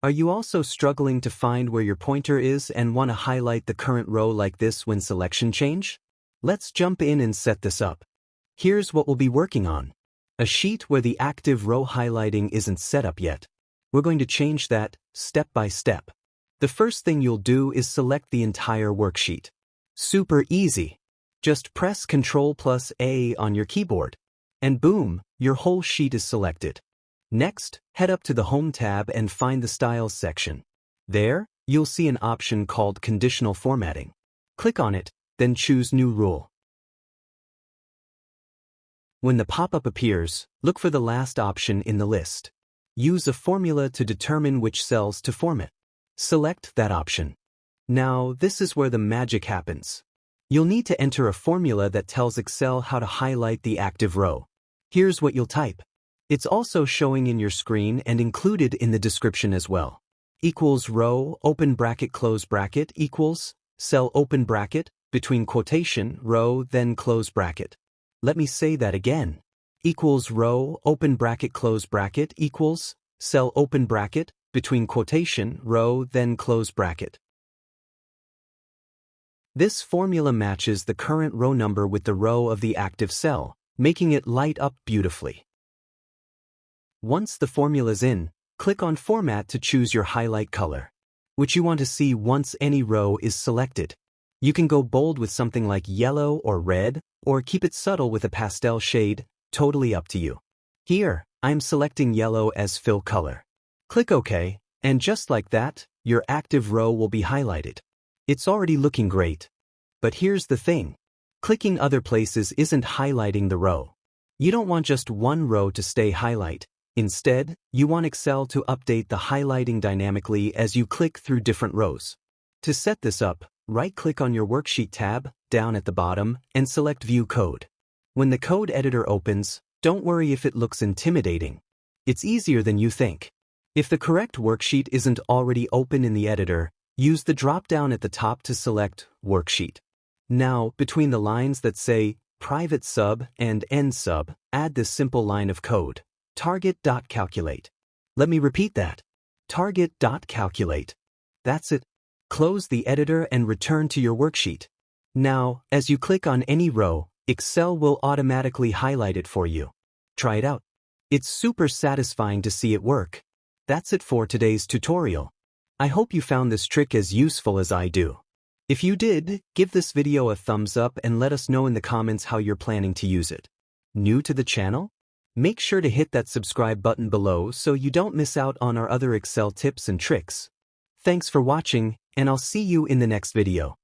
Are you also struggling to find where your pointer is and want to highlight the current row like this when selection change? Let's jump in and set this up. Here's what we'll be working on. A sheet where the active row highlighting isn't set up yet. We're going to change that step by step. The first thing you'll do is select the entire worksheet. Super easy. Just press Ctrl+A on your keyboard. And boom, your whole sheet is selected. Next, head up to the Home tab and find the Styles section. There, you'll see an option called Conditional Formatting. Click on it, then choose New Rule. When the pop-up appears, look for the last option in the list. Use a formula to determine which cells to format. Select that option. Now, this is where the magic happens. You'll need to enter a formula that tells Excel how to highlight the active row. Here's what you'll type. It's also showing in your screen and included in the description as well. Equals row, open bracket, close bracket, equals, cell, open bracket, between quotation, row, then close bracket. Let me say that again. Equals row, open bracket, close bracket, equals, cell, open bracket, between quotation, row, then close bracket. This formula matches the current row number with the row of the active cell, making it light up beautifully. Once the formula's in, click on Format to choose your highlight color, which you want to see once any row is selected. You can go bold with something like yellow or red, or keep it subtle with a pastel shade, totally up to you. Here, I'm selecting yellow as fill color. Click OK, and just like that, your active row will be highlighted. It's already looking great. But here's the thing. Clicking other places isn't highlighting the row. You don't want just one row to stay highlight. Instead, you want Excel to update the highlighting dynamically as you click through different rows. To set this up, right-click on your Worksheet tab, down at the bottom, and select View Code. When the code editor opens, don't worry if it looks intimidating. It's easier than you think. If the correct worksheet isn't already open in the editor, use the drop-down at the top to select Worksheet. Now, between the lines that say Private Sub and End Sub, add this simple line of code. Target.calculate. Let me repeat that. Target.calculate. That's it. Close the editor and return to your worksheet. Now, as you click on any row, Excel will automatically highlight it for you. Try it out. It's super satisfying to see it work. That's it for today's tutorial. I hope you found this trick as useful as I do. If you did, give this video a thumbs up and let us know in the comments how you're planning to use it. New to the channel? Make sure to hit that subscribe button below so you don't miss out on our other Excel tips and tricks. Thanks for watching, and I'll see you in the next video.